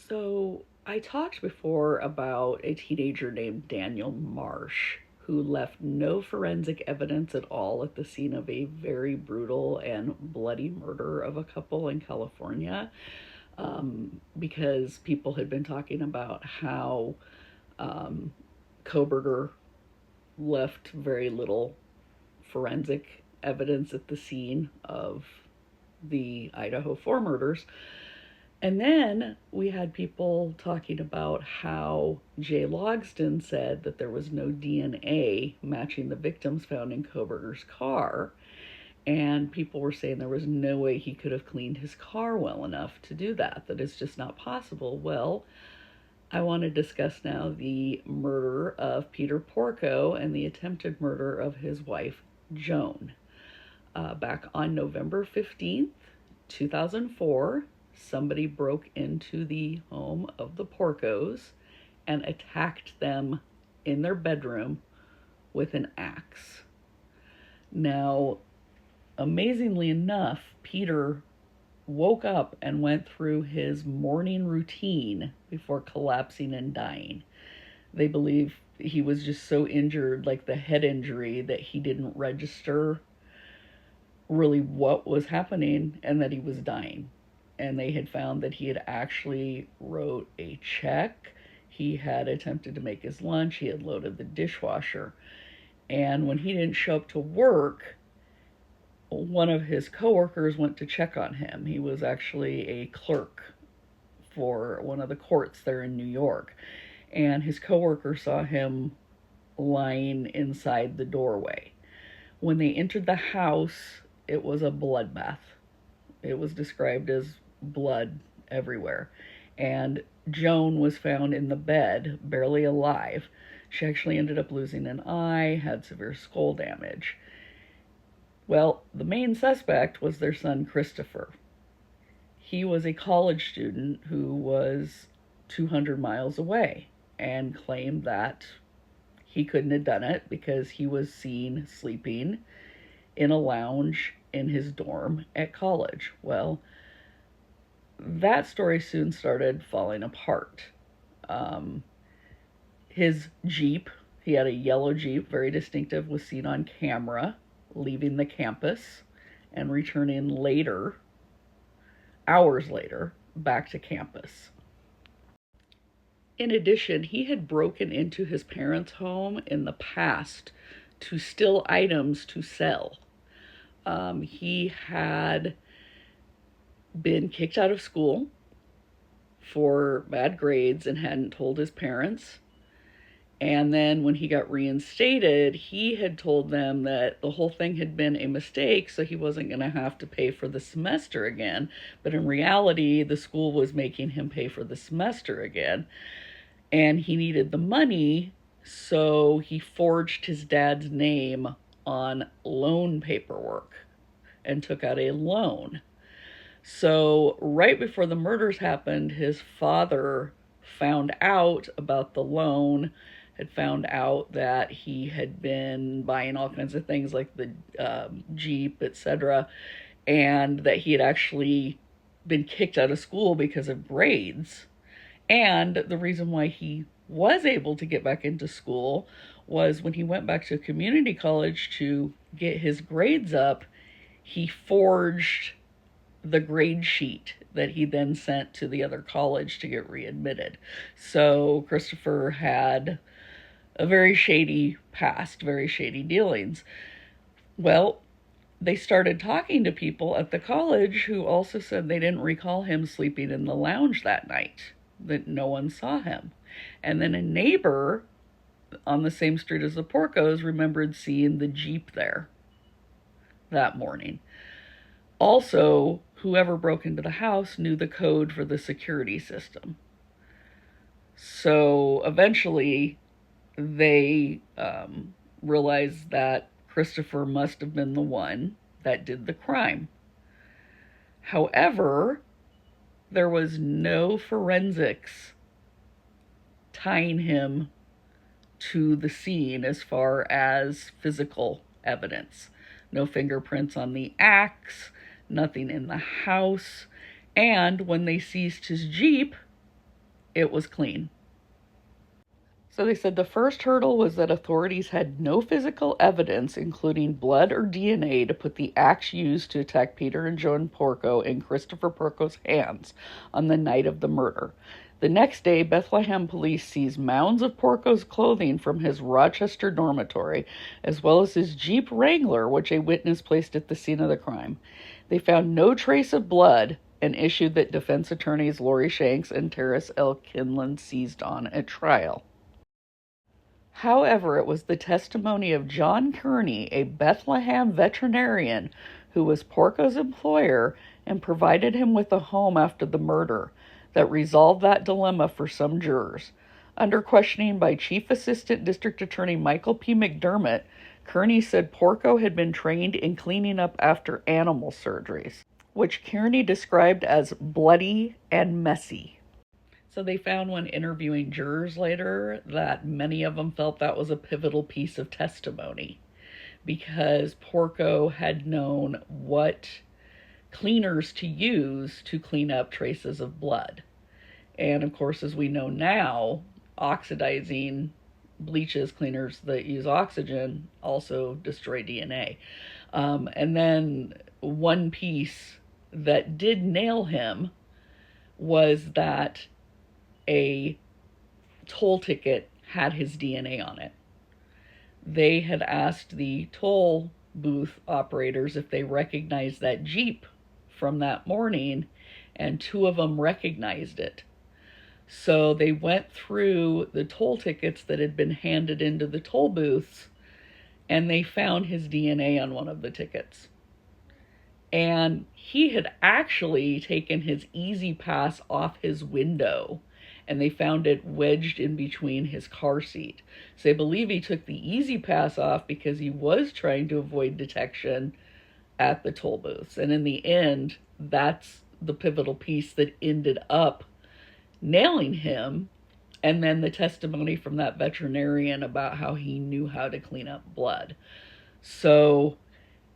So, I talked before about a teenager named Daniel Marsh who left no forensic evidence at all at the scene of a very brutal and bloody murder of a couple in California, because people had been talking about how um, Koberger left very little forensic evidence at the scene of the Idaho 4 murders. And then we had people talking about how Jay Logston said that there was no DNA matching the victims found in Koberger's car. And people were saying there was no way he could have cleaned his car well enough to do that, that it's just not possible. Well, I want to discuss now the murder of Peter Porco and the attempted murder of his wife, Joan. Back on November 15th, 2004, somebody broke into the home of the Porcos and attacked them in their bedroom with an axe. Now, amazingly enough, Peter woke up and went through his morning routine before collapsing and dying. They believe he was just so injured, like the head injury, that he didn't register really what was happening and that he was dying. And they had found that he had actually wrote a check. He had attempted to make his lunch. He had loaded the dishwasher. And when he didn't show up to work, one of his coworkers went to check on him. He was actually a clerk for one of the courts there in New York. And his coworker saw him lying inside the doorway. When they entered the house, it was a bloodbath. It was described as blood everywhere. And Joan was found in the bed, barely alive. She actually ended up losing an eye, had severe skull damage. Well, the main suspect was their son, Christopher. He was a college student who was 200 miles away and claimed that he couldn't have done it because he was seen sleeping in a lounge in his dorm at college. Well, that story soon started falling apart. His Jeep, he had a yellow Jeep, very distinctive, was seen on camera leaving the campus and returning later, hours later, back to campus. In addition, he had broken into his parents' home in the past to steal items to sell. He had been kicked out of school for bad grades and hadn't told his parents. And then when he got reinstated, he had told them that the whole thing had been a mistake, so he wasn't going to have to pay for the semester again. But in reality, the school was making him pay for the semester again. And he needed the money, so he forged his dad's name on loan paperwork and took out a loan. So right before the murders happened, his father found out about the loan, had found out that he had been buying all kinds of things like the Jeep, etc., and that he had actually been kicked out of school because of grades. And the reason why he was able to get back into school was when he went back to community college to get his grades up, he forged the grade sheet that he then sent to the other college to get readmitted. So Christopher had a very shady past, very shady dealings. Well, they started talking to people at the college who also said they didn't recall him sleeping in the lounge that night, that no one saw him. And then a neighbor on the same street as the Porcos remembered seeing the Jeep there that morning. Also, whoever broke into the house knew the code for the security system. So eventually they realized that Christopher must have been the one that did the crime. However, there was no forensics tying him to the scene as far as physical evidence. No fingerprints on the axe, nothing in the house. And when they seized his Jeep, it was clean. So they said the first hurdle was that authorities had no physical evidence, including blood or DNA, to put the axe used to attack Peter and Joan Porco in Christopher Porco's hands on the night of the murder. The next day, Bethlehem police seized mounds of Porco's clothing from his Rochester dormitory, as well as his Jeep Wrangler, which a witness placed at the scene of the crime. They found no trace of blood, an issue that defense attorneys Lori Shanks and Terrace L. Kinlan seized on at trial. However, it was the testimony of John Kearney, a Bethlehem veterinarian who was Porco's employer and provided him with a home after the murder, that resolved that dilemma for some jurors. Under questioning by Chief Assistant District Attorney Michael P. McDermott, Kearney said Porco had been trained in cleaning up after animal surgeries, which Kearney described as bloody and messy. So they found when interviewing jurors later that many of them felt that was a pivotal piece of testimony because Porco had known what cleaners to use to clean up traces of blood. And of course, as we know now, oxidizing bleaches, cleaners that use oxygen, also destroy DNA. And then one piece that did nail him was that a toll ticket had his DNA on it. They had asked the toll booth operators if they recognized that Jeep from that morning, and two of them recognized it. So they went through the toll tickets that had been handed into the toll booths, and they found his DNA on one of the tickets. And he had actually taken his Easy Pass off his window, and they found it wedged in between his car seat. So they believe he took the Easy Pass off because he was trying to avoid detection at the toll booths. And in the end, that's the pivotal piece that ended up nailing him. And then the testimony from that veterinarian about how he knew how to clean up blood. So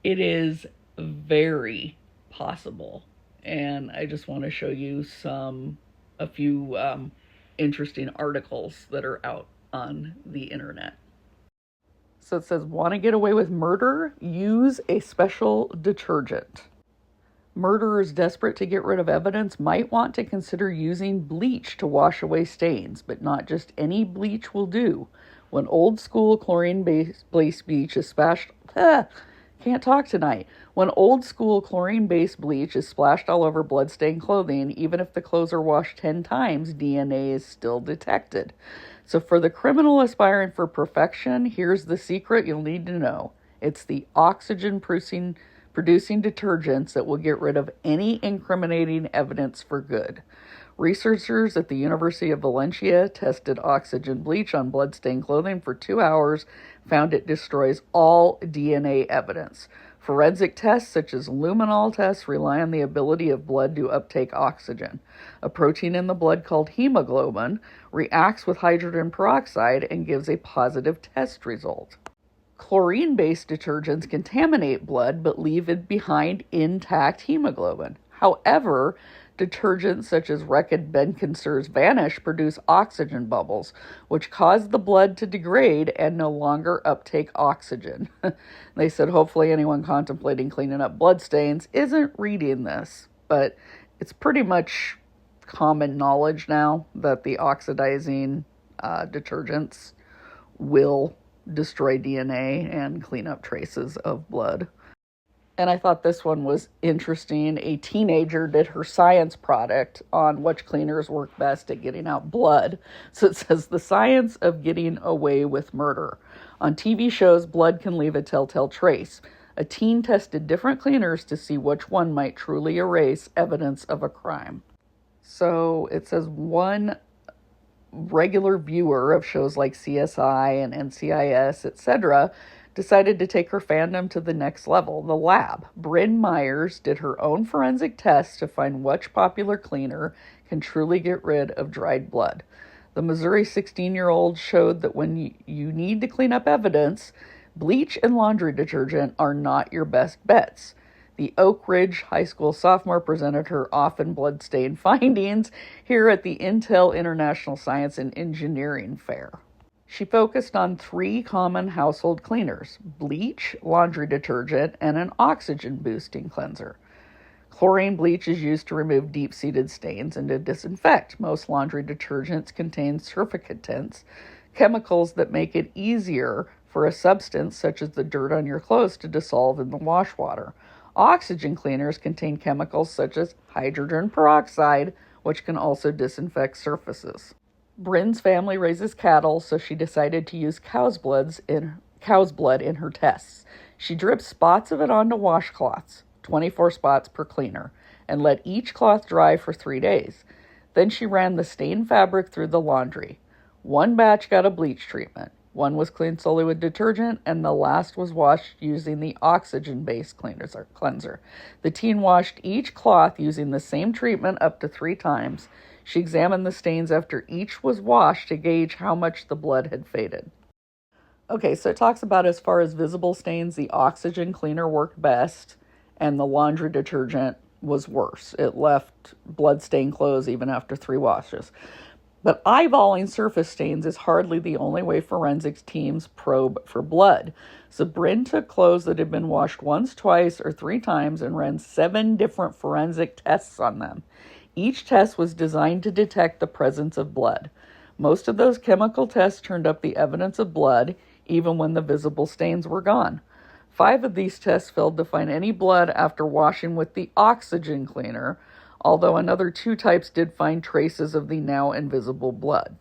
it is very possible. And I just want to show you a few interesting articles that are out on the internet. So it says, want to get away with murder? Use a special detergent. Murderers desperate to get rid of evidence might want to consider using bleach to wash away stains, but not just any bleach will do. When old school chlorine-based bleach is splashed... Can't talk tonight. When old school chlorine-based bleach is splashed all over bloodstained clothing, even if the clothes are washed 10 times, DNA is still detected. So for the criminal aspiring for perfection, here's the secret you'll need to know. It's the oxygen-producing detergents that will get rid of any incriminating evidence for good. Researchers at the University of Valencia tested oxygen bleach on bloodstained clothing for 2 hours, found it destroys all DNA evidence. Forensic tests such as luminol tests rely on the ability of blood to uptake oxygen. A protein in the blood called hemoglobin reacts with hydrogen peroxide and gives a positive test result. Chlorine-based detergents contaminate blood but leave it behind intact hemoglobin. However, detergents such as Reckitt Benckiser's Vanish produce oxygen bubbles, which cause the blood to degrade and no longer uptake oxygen. They said hopefully anyone contemplating cleaning up bloodstains isn't reading this, but it's pretty much common knowledge now that the oxidizing detergents will destroy DNA and clean up traces of blood. And I thought this one was interesting. A teenager did her science project on which cleaners work best at getting out blood. So it says, the science of getting away with murder. On TV shows, blood can leave a telltale trace. A teen tested different cleaners to see which one might truly erase evidence of a crime. So it says one regular viewer of shows like CSI and NCIS, etc., decided to take her fandom to the next level, the lab. Bryn Myers did her own forensic test to find which popular cleaner can truly get rid of dried blood. The Missouri 16-year-old showed that when you need to clean up evidence, bleach and laundry detergent are not your best bets. The Oak Ridge High School sophomore presented her often blood-stained findings here at the Intel International Science and Engineering Fair. She focused on 3 common household cleaners: bleach, laundry detergent, and an oxygen-boosting cleanser. Chlorine bleach is used to remove deep-seated stains and to disinfect. Most laundry detergents contain surfactants, chemicals that make it easier for a substance such as the dirt on your clothes to dissolve in the wash water. Oxygen cleaners contain chemicals such as hydrogen peroxide, which can also disinfect surfaces. Bryn's family raises cattle, so she decided to use cow's blood in her tests. She dripped spots of it onto washcloths, 24 spots per cleaner, and let each cloth dry for 3 days. Then she ran the stained fabric through the laundry. 1 batch got a bleach treatment. 1 was cleaned solely with detergent, and the last was washed using the oxygen-based cleanser. The teen washed each cloth using the same treatment up to 3 times. She examined the stains after each was washed to gauge how much the blood had faded. Okay, so it talks about, as far as visible stains, the oxygen cleaner worked best, and the laundry detergent was worse. It left blood-stained clothes even after 3 washes. But eyeballing surface stains is hardly the only way forensics teams probe for blood. So Bryn took clothes that had been washed once, twice, or 3 times and ran 7 different forensic tests on them. Each test was designed to detect the presence of blood. Most of those chemical tests turned up the evidence of blood, even when the visible stains were gone. 5 of these tests failed to find any blood after washing with the oxygen cleaner, although another 2 types did find traces of the now invisible blood.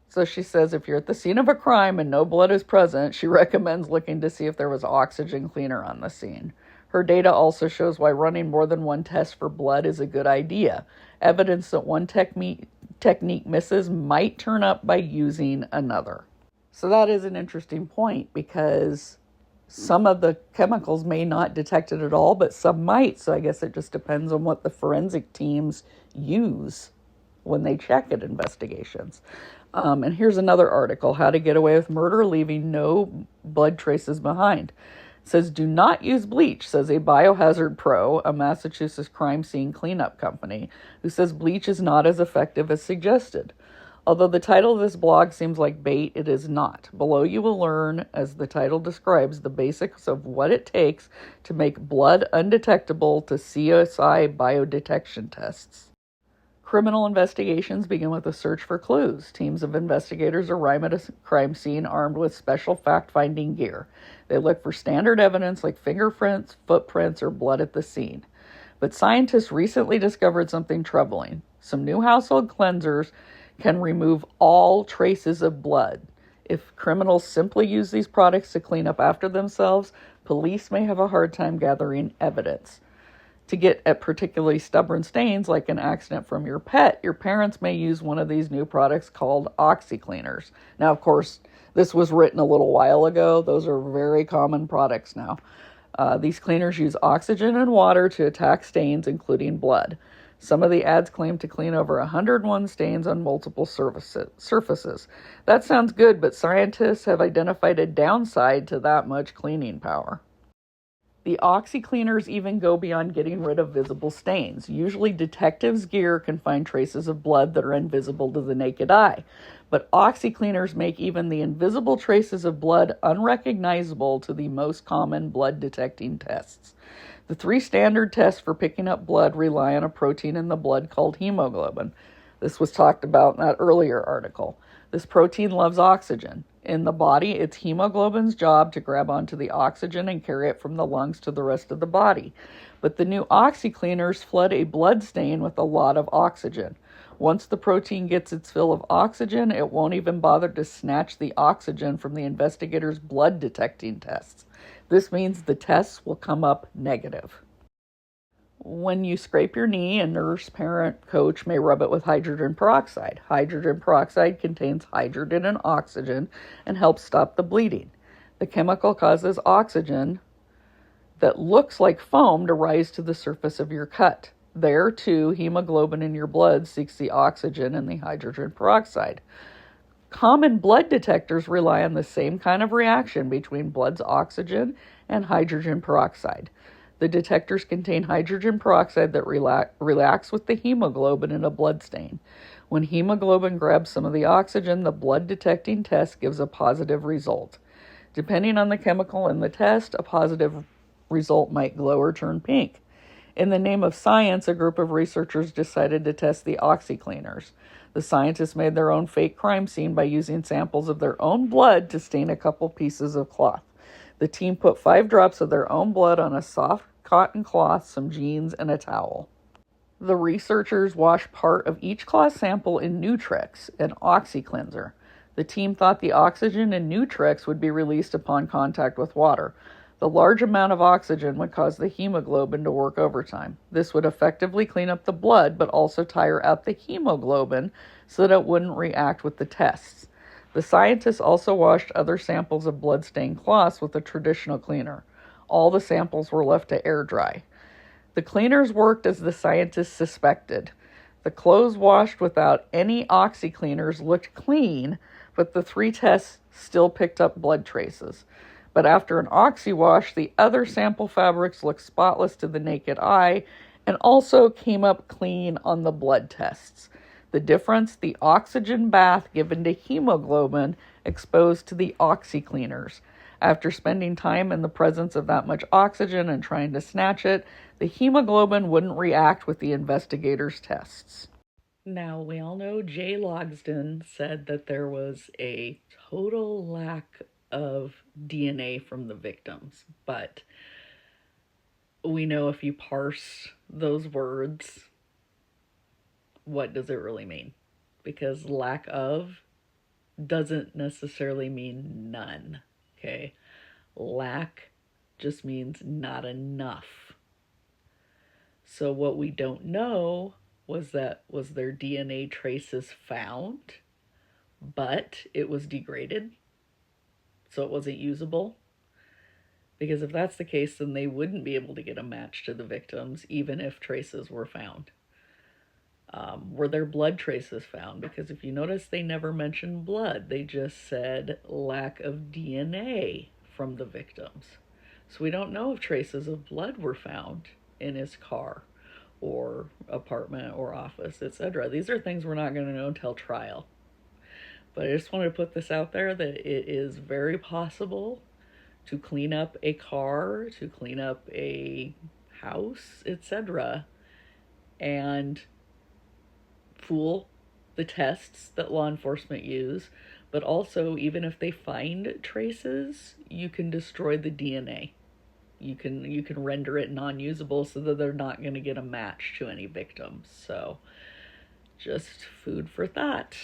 So she says if you're at the scene of a crime and no blood is present, she recommends looking to see if there was oxygen cleaner on the scene. Her data also shows why running more than 1 test for blood is a good idea. Evidence that one technique misses might turn up by using another. So that is an interesting point, because some of the chemicals may not detect it at all, but some might. So I guess it just depends on what the forensic teams use when they check at investigations. And here's another article, How to Get Away with Murder Leaving No Blood Traces Behind. It says, do not use bleach, says a biohazard pro, a Massachusetts crime scene cleanup company, who says bleach is not as effective as suggested. Although the title of this blog seems like bait, it is not. Below you will learn, as the title describes, the basics of what it takes to make blood undetectable to CSI biodetection tests. Criminal investigations begin with a search for clues. Teams of investigators arrive at a crime scene armed with special fact-finding gear. They look for standard evidence like fingerprints, footprints, or blood at the scene. But scientists recently discovered something troubling. Some new household cleansers can remove all traces of blood. If criminals simply use these products to clean up after themselves, police may have a hard time gathering evidence. To get at particularly stubborn stains, like an accident from your pet, your parents may use one of these new products called oxy-cleaners. Now, of course, this was written a little while ago. Those are very common products now. These cleaners use oxygen and water to attack stains, including blood. Some of the ads claim to clean over 101 stains on multiple surfaces. That sounds good, but scientists have identified a downside to that much cleaning power. The oxy-cleaners even go beyond getting rid of visible stains. Usually detectives' gear can find traces of blood that are invisible to the naked eye, but oxy-cleaners make even the invisible traces of blood unrecognizable to the most common blood-detecting tests. The 3 standard tests for picking up blood rely on a protein in the blood called hemoglobin. This was talked about in that earlier article. This protein loves oxygen. In the body, it's hemoglobin's job to grab onto the oxygen and carry it from the lungs to the rest of the body. But the new oxy-cleaners flood a blood stain with a lot of oxygen. Once the protein gets its fill of oxygen, it won't even bother to snatch the oxygen from the investigators' blood detecting tests. This means the tests will come up negative. When you scrape your knee, a nurse, parent, coach may rub it with hydrogen peroxide. Hydrogen peroxide contains hydrogen and oxygen and helps stop the bleeding. The chemical causes oxygen that looks like foam to rise to the surface of your cut. There, too, hemoglobin in your blood seeks the oxygen and the hydrogen peroxide. Common blood detectors rely on the same kind of reaction between blood's oxygen and hydrogen peroxide. The detectors contain hydrogen peroxide that reacts with the hemoglobin in a blood stain. When hemoglobin grabs some of the oxygen, the blood detecting test gives a positive result. Depending on the chemical in the test, a positive result might glow or turn pink. In the name of science, a group of researchers decided to test the oxy-cleaners. The scientists made their own fake crime scene by using samples of their own blood to stain a couple pieces of cloth. The team put 5 drops of their own blood on a soft cotton cloth, some jeans, and a towel. The researchers washed part of each cloth sample in Nutrex, an oxy-cleanser. The team thought the oxygen in Nutrex would be released upon contact with water. The large amount of oxygen would cause the hemoglobin to work overtime. This would effectively clean up the blood, but also tire out the hemoglobin so that it wouldn't react with the tests. The scientists also washed other samples of blood-stained cloths with a traditional cleaner. All the samples were left to air dry. The cleaners worked as the scientists suspected. The clothes washed without any oxy-cleaners looked clean, but the 3 tests still picked up blood traces. But after an oxy wash, the other sample fabrics looked spotless to the naked eye and also came up clean on the blood tests. The difference, the oxygen bath given to hemoglobin exposed to the oxy-cleaners. After spending time in the presence of that much oxygen and trying to snatch it, the hemoglobin wouldn't react with the investigators' tests. Now, we all know Jay Logsdon said that there was a total lack of DNA from the victims, but we know if you parse those words, what does it really mean? Because lack of doesn't necessarily mean none, okay? Lack just means not enough. So what we don't know was there DNA traces found, but it was degraded, so it wasn't usable? Because if that's the case, then they wouldn't be able to get a match to the victims, even if traces were found. Were there blood traces found? Because if you notice, they never mentioned blood. They just said lack of DNA from the victims. So we don't know if traces of blood were found in his car or apartment or office, etc. These are things we're not going to know until trial. But I just wanted to put this out there that it is very possible to clean up a car, to clean up a house, etc., and fool the tests that law enforcement use. But also, even if they find traces, you can destroy the DNA. You can render it non-usable so that they're not going to get a match to any victims. So just food for thought.